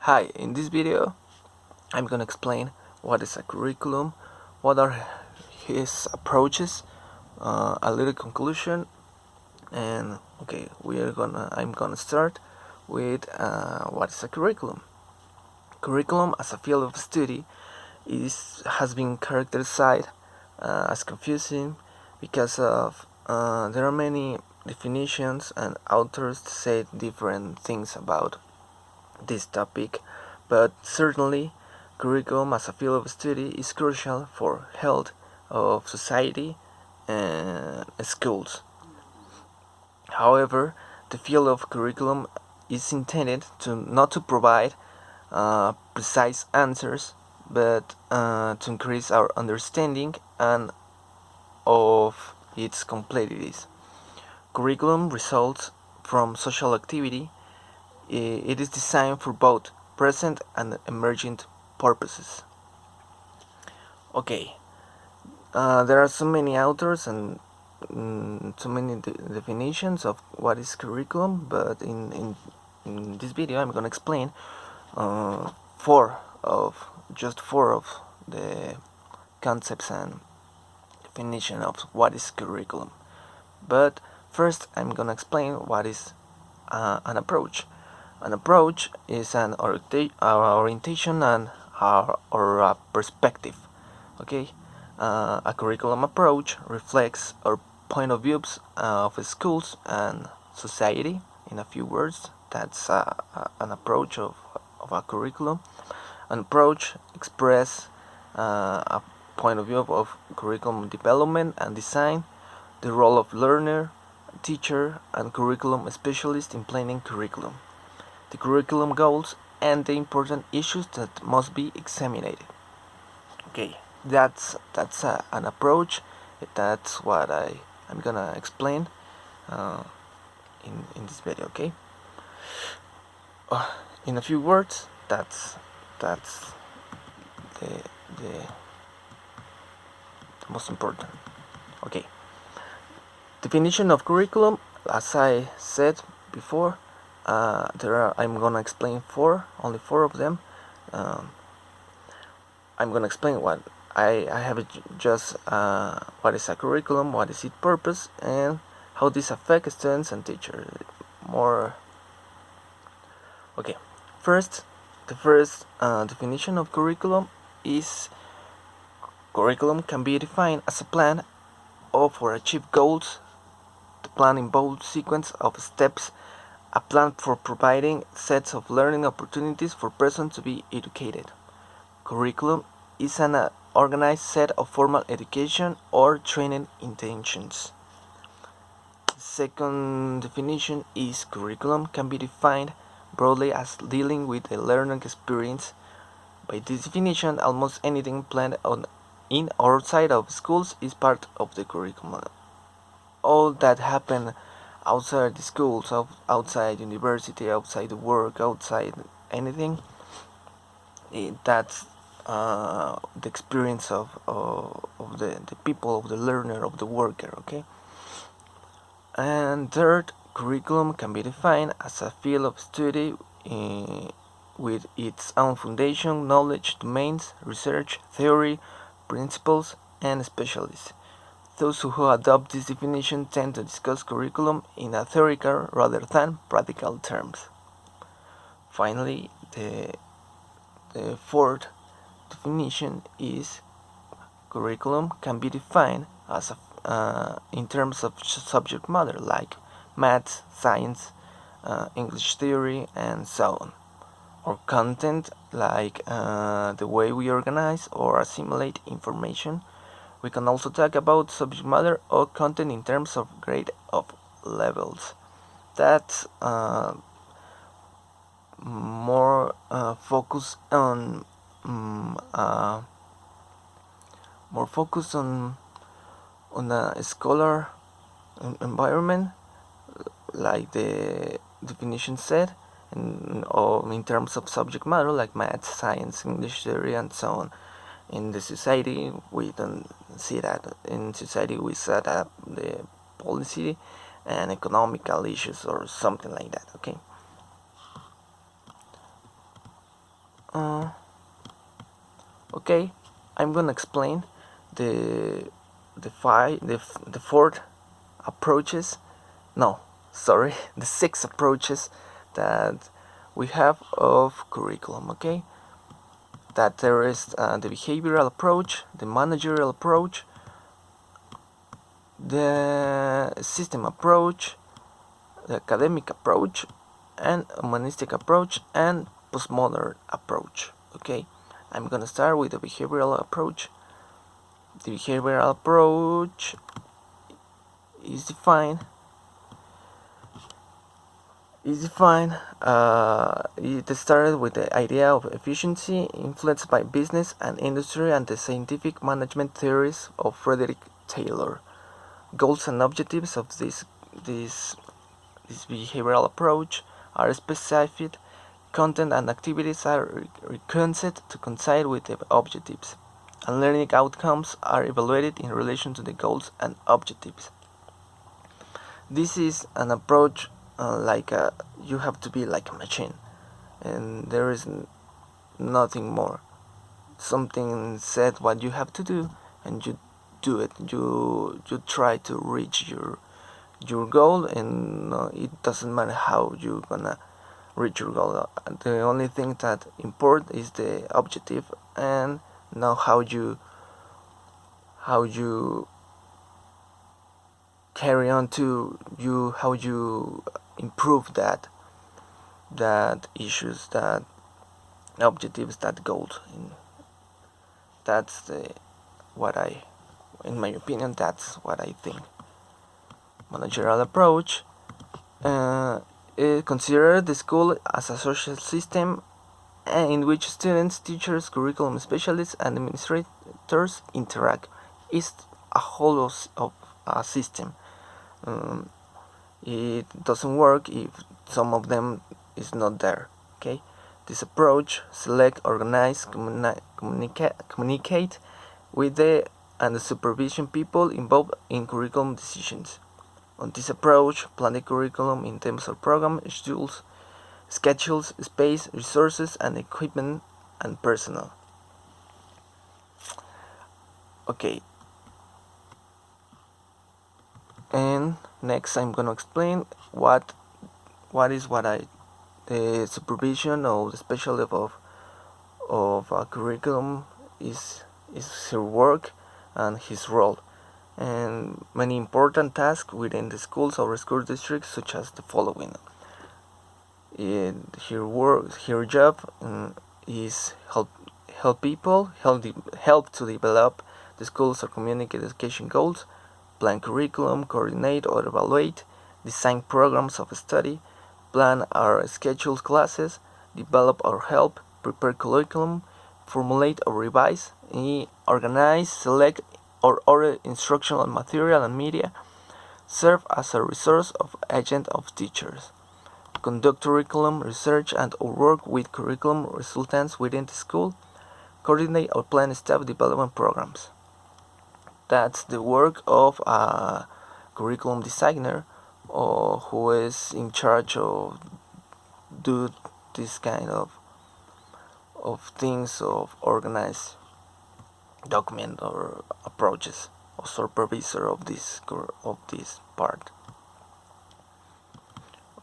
Hi, in this video I'm gonna explain what is a curriculum, what are his approaches, a little conclusion, and okay, I'm gonna start with what is a curriculum. Curriculum as a field of study has been characterized as confusing because of there are many definitions and authors say different things about this topic, but certainly curriculum as a field of study is crucial for health of society and schools. However, the field of curriculum is intended to not to provide precise answers, but to increase our understanding and of its complexities. Curriculum results from social activity. It is designed for both present and emergent purposes. Okay, there are so many authors and so many definitions of what is curriculum, but in this video I'm gonna explain uh, four of four of the concepts and definition of what is curriculum. But first I'm gonna explain what is an approach. An approach is an orientation and or a perspective. Okay, a curriculum approach reflects our point of views of schools and society. In a few words, that's an approach of a curriculum. An approach expresses a point of view of curriculum development and design, the role of learner, teacher, and curriculum specialist in planning curriculum, the curriculum goals, and the important issues that must be examined. Okay, that's an approach. That's what I'm gonna explain uh, in this video. Okay, in a few words, that's the the most important. Okay, definition of curriculum. As I said before, I'm gonna explain only four of them. Um, I'm gonna explain what I have just what is a curriculum, what is its purpose, and how this affects students and teachers. More okay. First, the first definition of curriculum is curriculum can be defined as a plan of or achieve goals. The plan involves sequence of steps, a plan for providing sets of learning opportunities for persons to be educated. Curriculum is an organized set of formal education or training intentions. The second definition is curriculum can be defined broadly as dealing with the learning experience. By this definition, almost anything planned in or outside of schools is part of the curriculum. All that happen outside the schools, outside university, outside the work, outside anything, that's the experience of the people, of the learner, of the worker. Okay, and third, curriculum can be defined as a field of study with its own foundation, knowledge, domains, research, theory, principles, and specialists. Those who adopt this definition tend to discuss curriculum in a theoretical rather than practical terms. Finally, the fourth definition is curriculum can be defined as in terms of subject matter like maths, science, English theory, and so on, or content like the way we organize or assimilate information. We can also talk about subject matter or content in terms of grade of levels. That's more focus on more focus on a scholar environment, like the definition said, or in terms of subject matter like math, science, English theory, and so on. In the society, we don't see that. In society, we set up the policy and economical issues or something like that. Okay. Uh, okay, I'm gonna explain the the fourth approaches. No, sorry, the six approaches that we have of curriculum. Okay, that there is the behavioral approach, the managerial approach, the system approach, the academic approach, and humanistic approach, and postmodern approach. Okay, I'm gonna start with the behavioral approach. The behavioral approach is defined. It started with the idea of efficiency, influenced by business and industry and the scientific management theories of Frederick Taylor. Goals and objectives of this behavioral approach are specified. Content and activities are reconciled to coincide with the objectives, and learning outcomes are evaluated in relation to the goals and objectives. This is an approach you have to be like a machine, and there is nothing more. Something said what you have to do, and you do it. You try to reach your goal, and it doesn't matter how you're gonna reach your goal. The only thing that important is the objective, and now how you carry on to you how you improve that issues, that objectives, that goals. And that's what I in my opinion, that's what I think. Managerial approach. It considers the school as a social system in which students, teachers, curriculum specialists, and administrators interact. It's a whole of a system. Um, it doesn't work if some of them is not there. Okay, this approach select, organize, communicate with the and the supervision people involved in curriculum decisions. On this approach, plan the curriculum in terms of program, schedules, space, resources, and equipment and personnel. Okay, and next I'm gonna explain what I the supervision or the special level of a curriculum is her work and his role, and many important tasks within the schools or school districts, such as the following. Her job is help people, help to develop the schools or community education goals, plan curriculum, coordinate or evaluate, design programs of study, plan or schedule classes, develop or help prepare curriculum, formulate or revise, organize, select or order instructional material and media, serve as a resource of agent of teachers, conduct curriculum research and or work with curriculum resultants within the school, coordinate or plan staff development programs. That's the work of a curriculum designer or who is in charge of do this kind of things, of organize document or approaches, or supervisor of this part.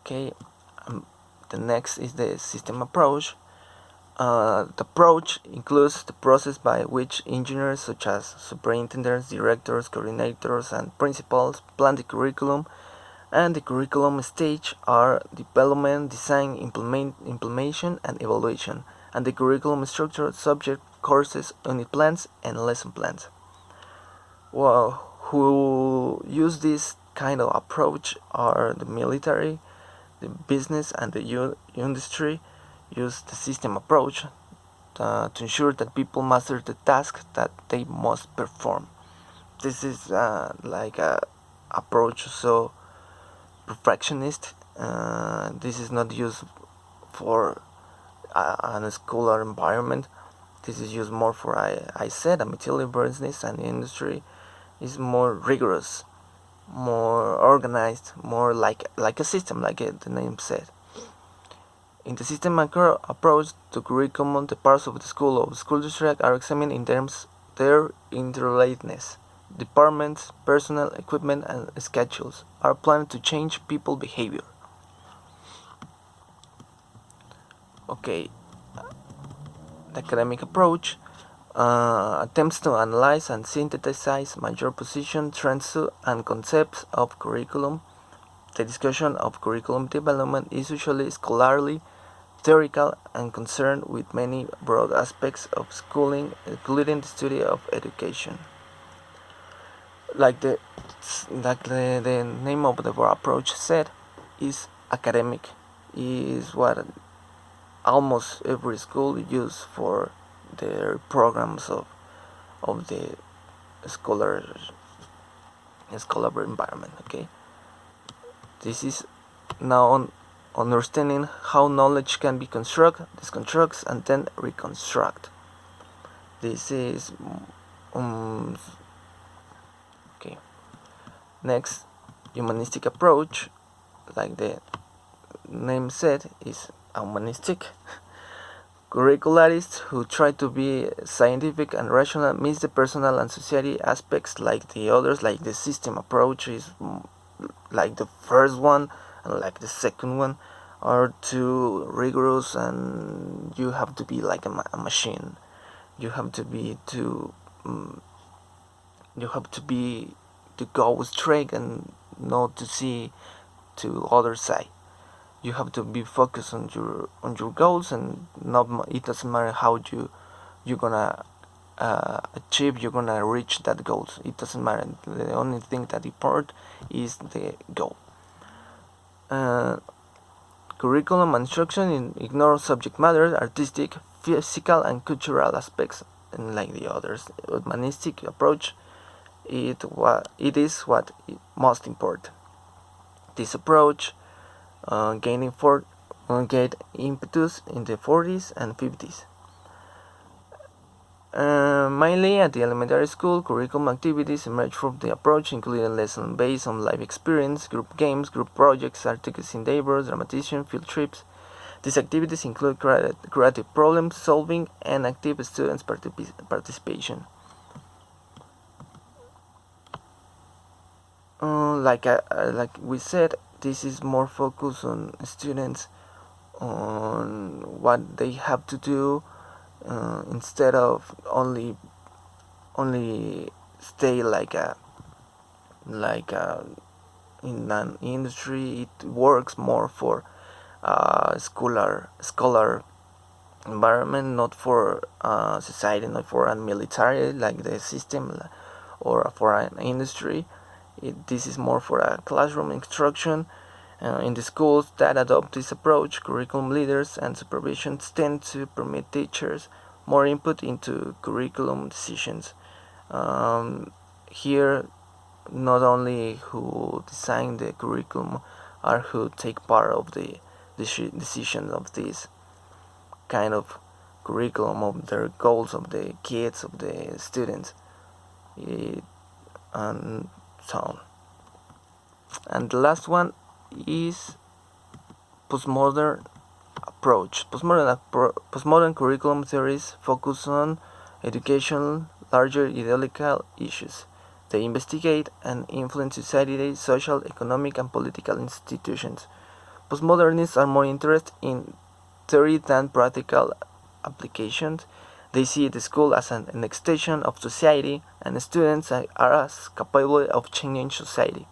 Okay, the next is the system approach. The approach includes the process by which engineers such as superintendents, directors, coordinators, and principals plan the curriculum, and the curriculum stage are development, design, implementation, and evaluation, and the curriculum structure, subject, courses, unit plans, and lesson plans. Well, who use this kind of approach are the military, the business, and the industry. Use the system approach to ensure that people master the task that they must perform. This is like a approach so perfectionist. This is not used for a school or environment. This is used more for I said a material business, and the industry is more rigorous, more organized, more like a system, like the name said. In the systematic approach to curriculum, the parts of the school district are examined in terms their interrelatedness. Departments, personnel, equipment, and schedules are planned to change people behavior. Okay, the academic approach attempts to analyze and synthesize major positions, trends, and concepts of curriculum. The discussion of curriculum development is usually scholarly, theoretical, and concerned with many broad aspects of schooling, including the study of education. Like the name of the approach said, is academic. Is what almost every school use for their programs of the scholar environment. Okay, this is now on understanding how knowledge can be constructed, disconstructs, and then reconstruct. This is okay. Next, humanistic approach, like the name said, is humanistic. Curricularists who try to be scientific and rational miss the personal and society aspects like the others, like the system approach is like the first one and like the second one are too rigorous, and you have to be like a machine. You have to be to go straight and not to see to other side. You have to be focused on your goals, and not it doesn't matter how you're gonna achieve, you're gonna reach that goals. It doesn't matter. The only thing that important is the goal. Curriculum instruction ignores subject matter, artistic, physical, and cultural aspects, and like the others. Humanistic approach, it is what is most important. This approach gaining impetus in the 40s and 50s. Mainly at the elementary school, curriculum activities emerged from the approach, including lessons based on life experience, group games, group projects, articles endeavors, dramatization, field trips. These activities include creative problem solving and active students' participation. Like we said, this is more focused on students, on what they have to do, instead of only stay like a in an industry. It works more for scholar environment, not for society, not for a military like the system, or for an industry. This is more for a classroom instruction. In the schools that adopt this approach, curriculum leaders and supervisions tend to permit teachers more input into curriculum decisions. Here, not only who design the curriculum are who take part of the decision of this kind of curriculum, of their goals, of the kids, of the students, and so on. And the last one is postmodern approach. Postmodern curriculum theories focus on education, larger ideological issues. They investigate and influence society, social, economic, and political institutions. Postmodernists are more interested in theory than practical applications. They see the school as an extension of society, and students are as capable of changing society.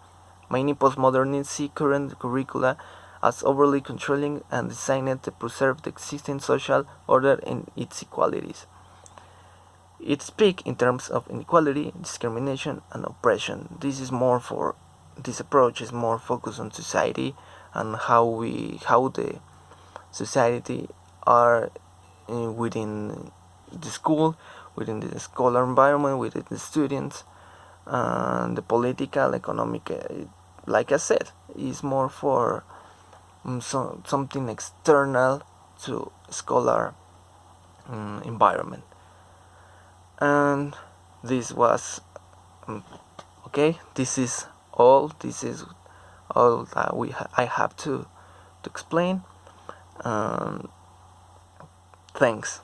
Many postmodernists see current curricula as overly controlling and designed to preserve the existing social order and its equalities. It speaks in terms of inequality, discrimination, and oppression. This approach is more focused on society and how the society are within the school, within the scholar environment, within the students, and the political, economic. Like I said, is more for something external to scholar environment. And this was okay. This is all. This is all that I have to explain. Um, Thanks.